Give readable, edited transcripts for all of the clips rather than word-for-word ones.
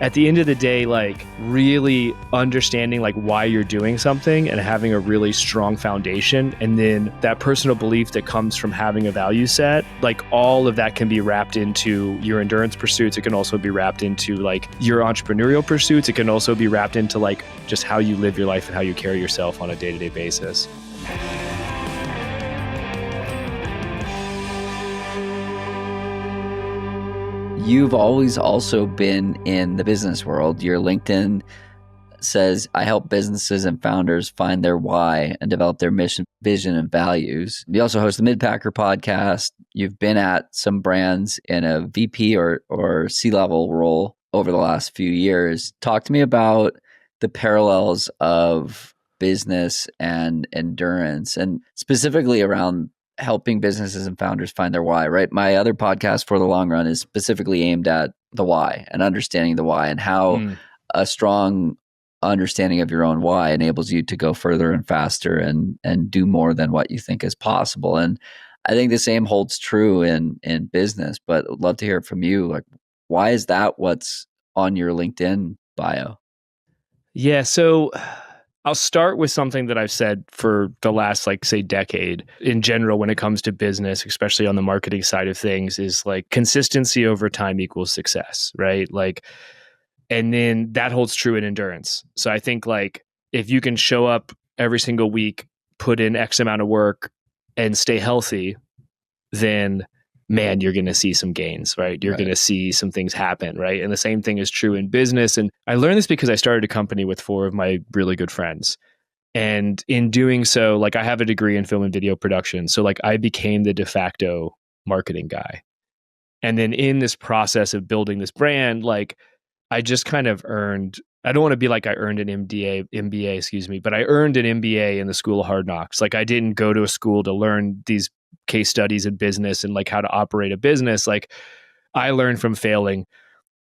At the end of the day, like really understanding like why you're doing something and having a really strong foundation, and then that personal belief that comes from having a value set, like all of that can be wrapped into your endurance pursuits. It can also be wrapped into like your entrepreneurial pursuits. It can also be wrapped into like just how you live your life and how you carry yourself on a day-to-day basis. You've always also been in the business world. Your LinkedIn says, I help businesses and founders find their why and develop their mission, vision, and values. You also host the Midpacker podcast. You've been at some brands in a VP or C-level role over the last few years. Talk to me about the parallels of business and endurance, and specifically around helping businesses and founders find their why, right? My other podcast, For the Long Run, is specifically aimed at the why and understanding the why, and how a strong understanding of your own why enables you to go further and faster and do more than what you think is possible. And I think the same holds true in business, but I'd love to hear it from you. Like, why is that what's on your LinkedIn bio? Yeah, so I'll start with something that I've said for the last, like, say, decade in general when it comes to business, especially on the marketing side of things, is like consistency over time equals success, right? Like, and then that holds true in endurance. So I think like if you can show up every single week, put in X amount of work and stay healthy, then man, you're going to see some gains, right? You're going to see some things happen, right? And the same thing is true in business. And I learned this because I started a company with 4 of my really good friends. And in doing so, like I have a degree in film and video production. So like I became the de facto marketing guy. And then in this process of building this brand, like I just kind of earned, I don't want to be like I earned an MBA, but I earned an MBA in the School of Hard Knocks. Like I didn't go to a school to learn these case studies in business and like how to operate a business. Like I learned from failing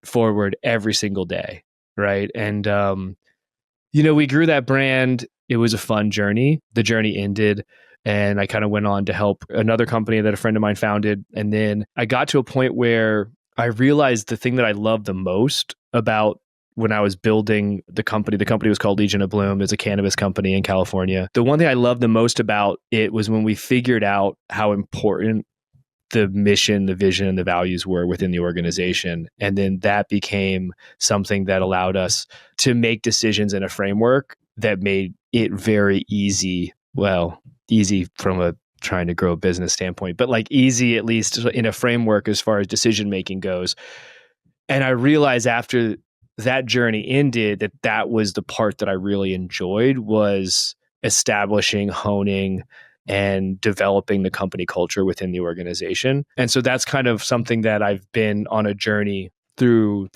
forward every single day. Right. And, we grew that brand. It was a fun journey. The journey ended and I kind of went on to help another company that a friend of mine founded. And then I got to a point where I realized the thing that I loved the most about when I was building the company was called Legion of Bloom. It's a cannabis company in California. The one thing I loved the most about it was when we figured out how important the mission, the vision, and the values were within the organization. And then that became something that allowed us to make decisions in a framework that made it very easy. Well, easy from a trying to grow a business standpoint, but like easy, at least in a framework as far as decision-making goes. And I realized after that journey ended that was the part that I really enjoyed, was establishing, honing, and developing the company culture within the organization. And so that's kind of something that I've been on a journey through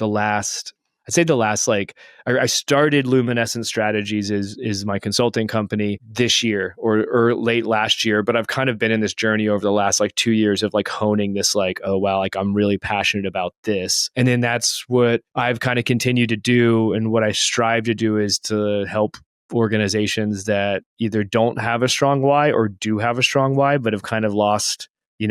I started Luminescent Strategies is my consulting company this year or late last year, but I've kind of been in this journey over the last like 2 years of like honing this, like, oh wow, like I'm really passionate about this. And then that's what I've kind of continued to do. And what I strive to do is to help organizations that either don't have a strong why or do have a strong why, but have kind of lost,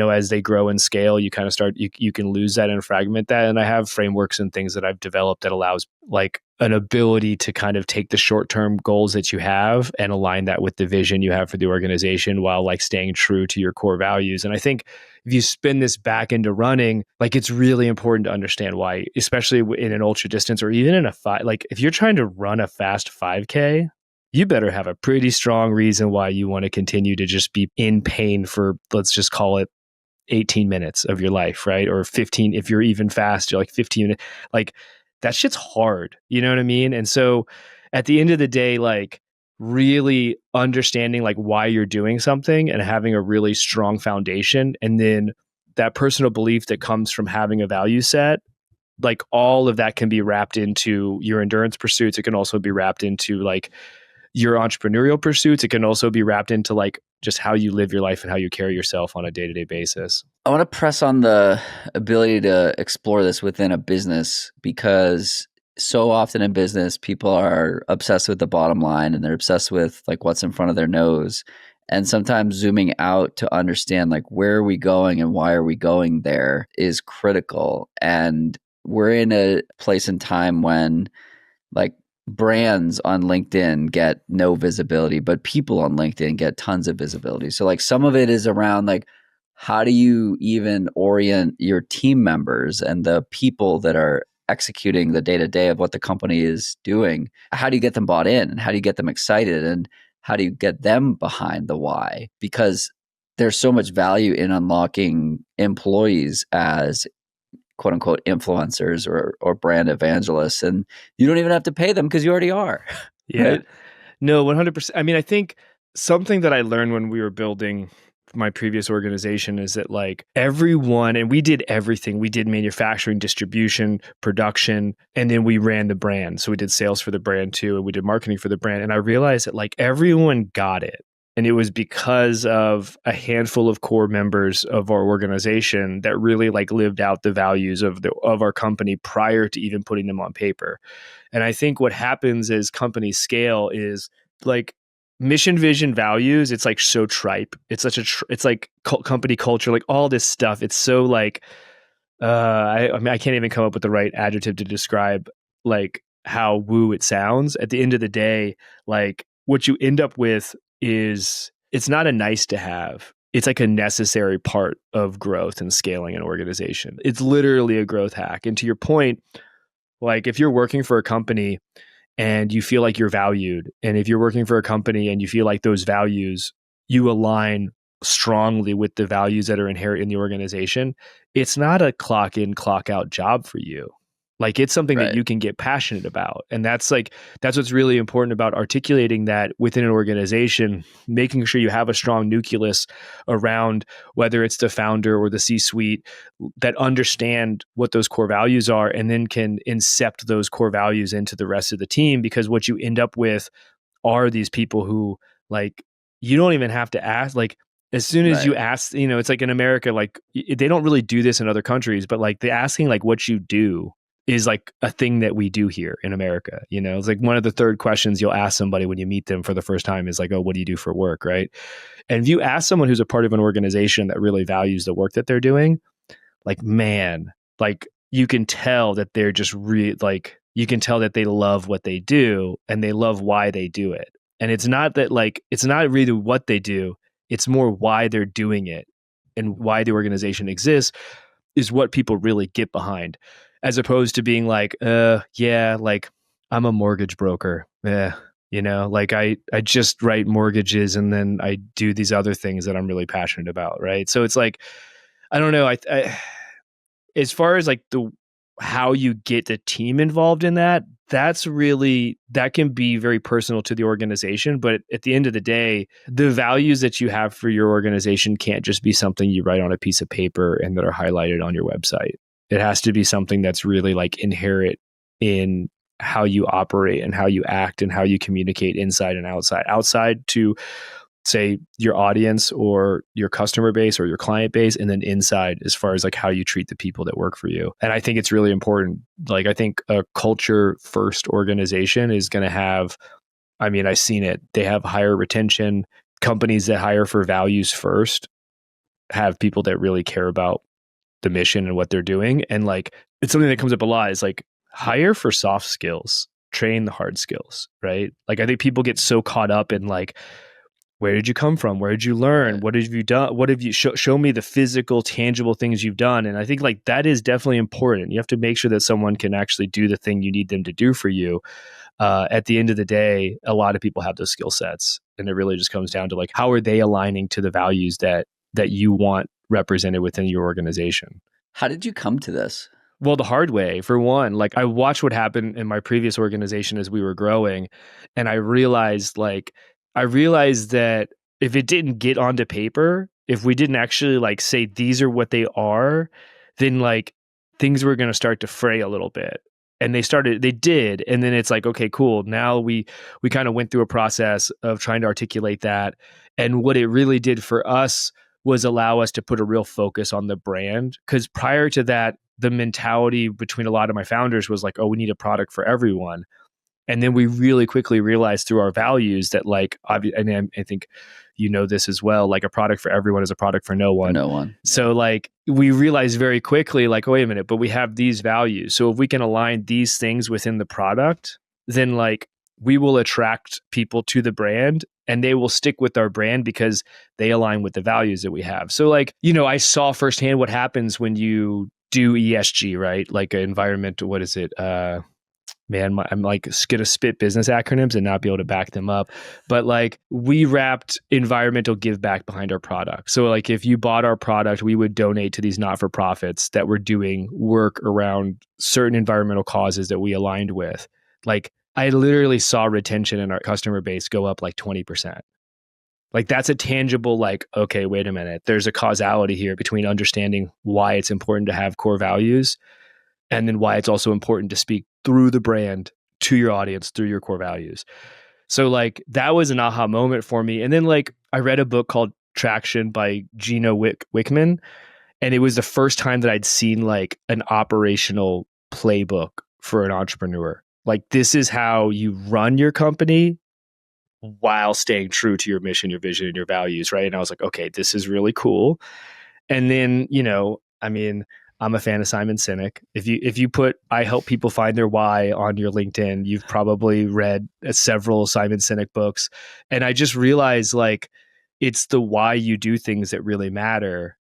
as they grow and scale, you kind of start, you can lose that and fragment that. And I have frameworks and things that I've developed that allows like an ability to kind of take the short-term goals that you have and align that with the vision you have for the organization while like staying true to your core values. And I think if you spin this back into running, like it's really important to understand why, especially in an ultra distance or even in a like if you're trying to run a fast 5K, you better have a pretty strong reason why you want to continue to just be in pain for, let's just call it 18 minutes of your life, right? Or 15, if you're even fast, you're like 15 minutes. Like that shit's hard. You know what I mean? And so at the end of the day, like really understanding like why you're doing something and having a really strong foundation. And then that personal belief that comes from having a value set, like all of that can be wrapped into your endurance pursuits. It can also be wrapped into like your entrepreneurial pursuits. It can also be wrapped into like just how you live your life and how you carry yourself on a day-to-day basis. I want to press on the ability to explore this within a business, because so often in business, people are obsessed with the bottom line and they're obsessed with like what's in front of their nose. And sometimes zooming out to understand like where are we going and why are we going there is critical. And we're in a place in time when like brands on LinkedIn get no visibility, but people on LinkedIn get tons of visibility. So like some of it is around like, how do you even orient your team members and the people that are executing the day to day of what the company is doing? How do you get them bought in, and how do you get them excited, and how do you get them behind the why? Because there's so much value in unlocking employees as quote unquote influencers or brand evangelists, and you don't even have to pay them because you already are. Yeah. Right? No, 100%. I mean, I think something that I learned when we were building my previous organization is that like everyone, and we did everything. We did manufacturing, distribution, production, and then we ran the brand. So we did sales for the brand too, and we did marketing for the brand. And I realized that like everyone got it. And it was because of a handful of core members of our organization that really like lived out the values of our company prior to even putting them on paper. And I think what happens as companies scale is like mission, vision, values. It's like so tripe. It's such a it's like company culture, like all this stuff. It's so like I mean I can't even come up with the right adjective to describe like how woo it sounds. At the end of the day, like what you end up with is it's not a nice to have. It's like a necessary part of growth and scaling an organization. It's literally a growth hack. And to your point, like if you're working for a company and you feel like you're valued, and if you're working for a company and you feel like those values, you align strongly with the values that are inherent in the organization, it's not a clock in, clock out job for you. Like it's something that you can get passionate about. And that's what's really important about articulating that within an organization, making sure you have a strong nucleus around whether it's the founder or the C-suite that understand what those core values are and then can incept those core values into the rest of the team. Because what you end up with are these people who like, you don't even have to ask, like, as soon as you ask, you know, it's like in America, like they don't really do this in other countries, but like the asking like what you do is like a thing that we do here in America. You know, it's like one of the third questions you'll ask somebody when you meet them for the first time is like, oh, what do you do for work? Right. And if you ask someone who's a part of an organization that really values the work that they're doing, like, man, like you can tell that they're just like, you can tell that they love what they do and they love why they do it. And it's not that like, it's not really what they do. It's more why they're doing it and why the organization exists is what people really get behind, as opposed to being like, yeah, like I'm a mortgage broker. Yeah. You know, like I just write mortgages and then I do these other things that I'm really passionate about. Right. So it's like, I don't know. I as far as like how you get the team involved in that, that can be very personal to the organization. But at the end of the day, the values that you have for your organization can't just be something you write on a piece of paper and that are highlighted on your website. It has to be something that's really like inherent in how you operate and how you act and how you communicate inside and outside. Outside to say your audience or your customer base or your client base, and then inside as far as like how you treat the people that work for you. And I think it's really important. Like I think a culture first organization is going to have, I mean, I've seen it. They have higher retention. Companies that hire for values first have people that really care about the mission and what they're doing. And like, it's something that comes up a lot is like hire for soft skills, train the hard skills, right? Like I think people get so caught up in like, where did you come from? Where did you learn? What have you done? What have you show me the physical, tangible things you've done? And I think like that is definitely important. You have to make sure that someone can actually do the thing you need them to do for you. At the end of the day, a lot of people have those skill sets, and it really just comes down to like, how are they aligning to the values that you want represented within your organization? How did you come to this? Well, the hard way, for one. Like I watched what happened in my previous organization as we were growing, and I realized that if it didn't get onto paper, if we didn't actually like say these are what they are, then like things were going to start to fray a little bit. And they did. And then it's like, okay, cool. Now we kind of went through a process of trying to articulate that. And what it really did for us was allow us to put a real focus on the brand. Because prior to that, the mentality between a lot of my founders was like, oh, we need a product for everyone. And then we really quickly realized through our values that like, and I think you know this as well, like a product for everyone is a product for no one. No one. So like we realized very quickly, like, oh, wait a minute, but we have these values. So if we can align these things within the product, then like we will attract people to the brand and they will stick with our brand because they align with the values that we have. So like, you know, I saw firsthand what happens when you do ESG, right? Like environmental, what is it? I'm like going to spit business acronyms and not be able to back them up. But like we wrapped environmental give back behind our product. So like if you bought our product, we would donate to these not-for-profits that were doing work around certain environmental causes that we aligned with. Like I literally saw retention in our customer base go up like 20%. Like that's a tangible, like, okay, wait a minute. There's a causality here between understanding why it's important to have core values and then why it's also important to speak through the brand to your audience through your core values. So like that was an aha moment for me. And then like I read a book called Traction by Gino Wickman. And it was the first time that I'd seen like an operational playbook for an entrepreneur. Like this is how you run your company while staying true to your mission, your vision, and your values, right? And I was like, okay, this is really cool. And then, you know, I mean, I'm a fan of Simon Sinek. If you put I help people find their why on your LinkedIn, you've probably read several Simon Sinek books. And I just realized like it's the why you do things that really matter.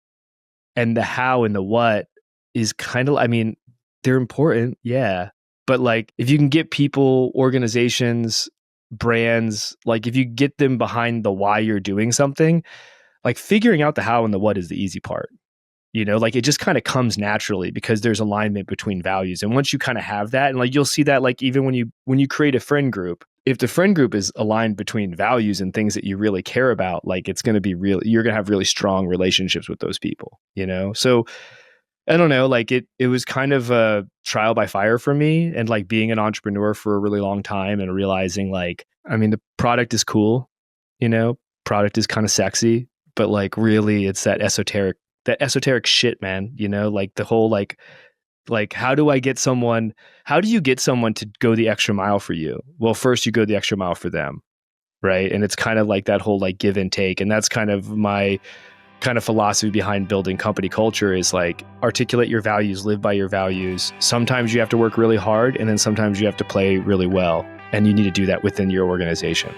And the how and the what is kind of, I mean, they're important, yeah. But like if you can get people, organizations, brands, like if you get them behind the why you're doing something, like figuring out the how and the what is the easy part. You know, like it just kind of comes naturally because there's alignment between values. And once you kind of have that, and like you'll see that like even when you create a friend group, if the friend group is aligned between values and things that you really care about, like it's going to be you're going to have really strong relationships with those people, you know? So I don't know, like it was kind of a trial by fire for me, and like being an entrepreneur for a really long time and realizing like, I mean, the product is cool, you know, product is kind of sexy, but like really it's that esoteric shit, man, you know, like the whole like how do you get someone to go the extra mile for you? Well, first you go the extra mile for them, right? And it's kind of like that whole like give and take. And that's kind of my kind of philosophy behind building company culture is like articulate your values, live by your values. Sometimes you have to work really hard and then sometimes you have to play really well. And you need to do that within your organization.